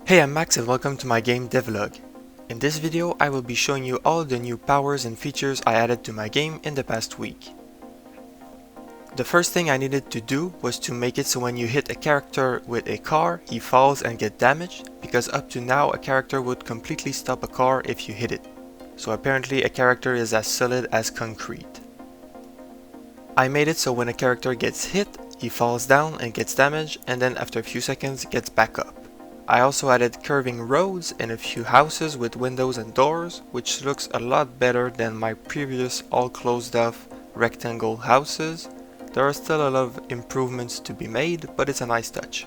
Hey, I'm Max and welcome to my game Devlog. In this video I will be showing you all the new powers and features I added to my game in the past week. The first thing I needed to do was to make it so when you hit a character with a car, he falls and gets damaged, because up to now a character would completely stop a car if you hit it. So apparently a character is as solid as concrete. I made it so when a character gets hit, he falls down and gets damaged, and then after a few seconds gets back up. I also added curving roads and a few houses with windows and doors, which looks a lot better than my previous all closed off rectangle houses. There are still a lot of improvements to be made, but it's a nice touch.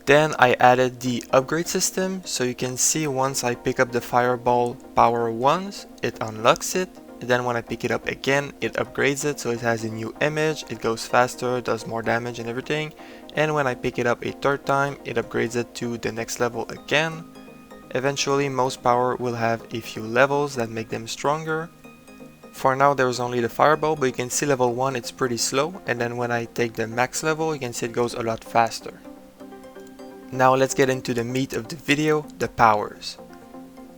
Then I added the upgrade system, so you can see once I pick up the fireball power once, it unlocks it. Then when I pick it up again, it upgrades it, so it has a new image, it goes faster, does more damage and everything. And when I pick it up a third time, it upgrades it to the next level again. Eventually most power will have a few levels that make them stronger. For now there's only the fireball, but you can see level 1 it's pretty slow, and then when I take the max level you can see it goes a lot faster. Now let's get into the meat of the video, the powers.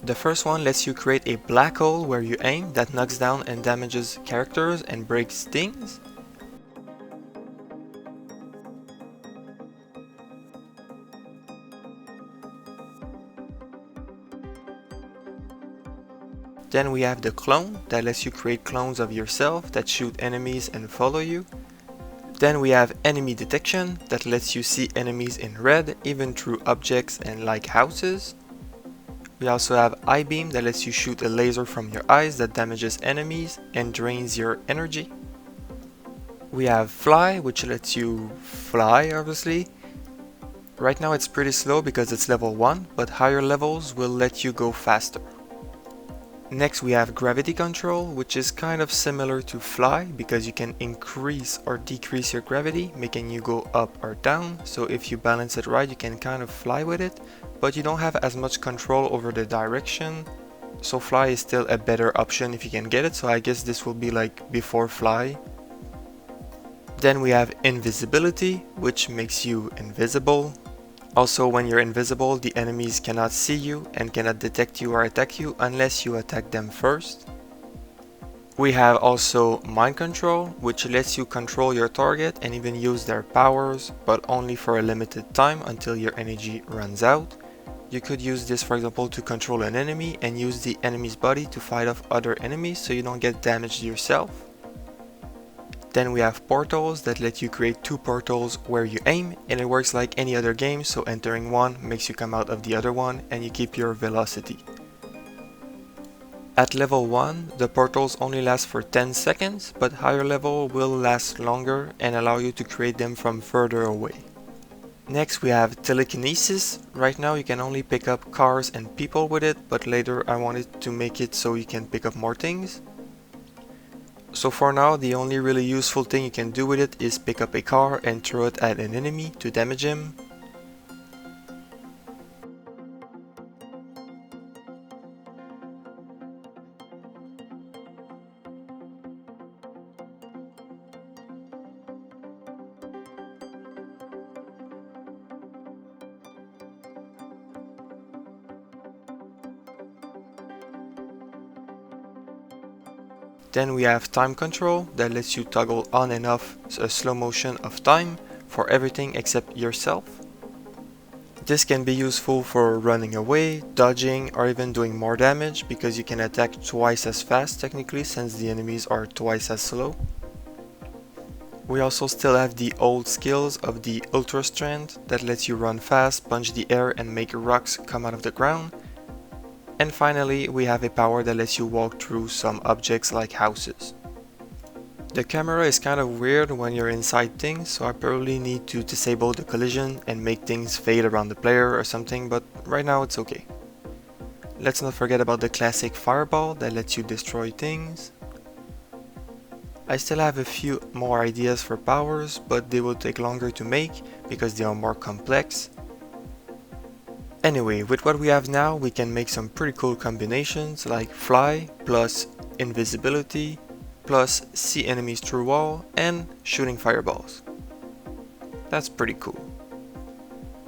The first one lets you create a black hole where you aim that knocks down and damages characters and breaks things. Then we have the clone that lets you create clones of yourself that shoot enemies and follow you. Then we have enemy detection that lets you see enemies in red even through objects and like houses. We also have eye beam that lets you shoot a laser from your eyes that damages enemies and drains your energy. We have fly, which lets you fly obviously. Right now it's pretty slow because it's level 1, but higher levels will let you go faster. Next we have gravity control, which is kind of similar to fly because you can increase or decrease your gravity, making you go up or down. So if you balance it right, you can kind of fly with it, but you don't have as much control over the direction. So fly is still a better option if you can get it, so I guess this will be like before fly. Then we have invisibility, which makes you invisible. Also, when you're invisible, the enemies cannot see you and cannot detect you or attack you unless you attack them first. We have also mind control, which lets you control your target and even use their powers, but only for a limited time until your energy runs out. You could use this, for example, to control an enemy and use the enemy's body to fight off other enemies so you don't get damaged yourself. Then we have portals that let you create 2 portals where you aim, and it works like any other game, so entering one makes you come out of the other one and you keep your velocity. At level 1, the portals only last for 10 seconds, but higher level will last longer and allow you to create them from further away. Next we have Telekinesis. Right now you can only pick up cars and people with it, but later I wanted to make it so you can pick up more things. So for now, the only really useful thing you can do with it is pick up a car and throw it at an enemy to damage him. Then we have time control that lets you toggle on and off a slow motion of time for everything except yourself. This can be useful for running away, dodging, or even doing more damage because you can attack twice as fast technically since the enemies are twice as slow. We also still have the old skills of the Ultra Strength that lets you run fast, punch the air, and make rocks come out of the ground. And finally, we have a power that lets you walk through some objects like houses. The camera is kind of weird when you're inside things, so I probably need to disable the collision and make things fade around the player or something, but right now it's okay. Let's not forget about the classic fireball that lets you destroy things. I still have a few more ideas for powers, but they will take longer to make because they are more complex. Anyway, with what we have now, we can make some pretty cool combinations like fly plus invisibility plus see enemies through wall and shooting fireballs. That's pretty cool.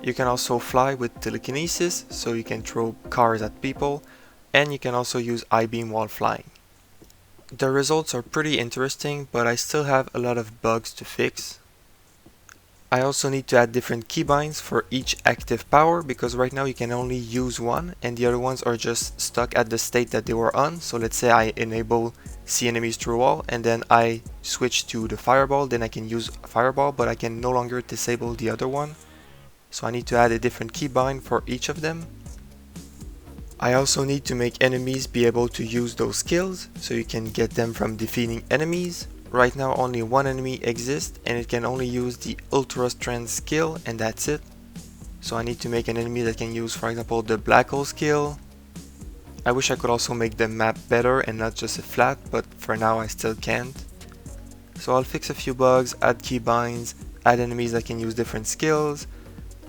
You can also fly with Telekinesis, so you can throw cars at people, and you can also use I-beam while flying. The results are pretty interesting, but I still have a lot of bugs to fix. I also need to add different keybinds for each active power, because right now you can only use one and the other ones are just stuck at the state that they were on. So let's say I enable see enemies through wall and then I switch to the fireball, then I can use fireball, but I can no longer disable the other one. So I need to add a different keybind for each of them. I also need to make enemies be able to use those skills, so you can get them from defeating enemies. Right now only one enemy exists and it can only use the Ultra Strength skill and that's it. So I need to make an enemy that can use, for example, the Blackhole skill. I wish I could also make the map better and not just a flat, but for now I still can't. So I'll fix a few bugs, add keybinds, add enemies that can use different skills,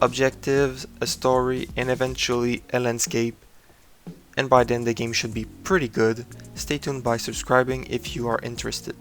objectives, a story, and eventually a landscape. And by then the game should be pretty good. Stay tuned by subscribing if you are interested.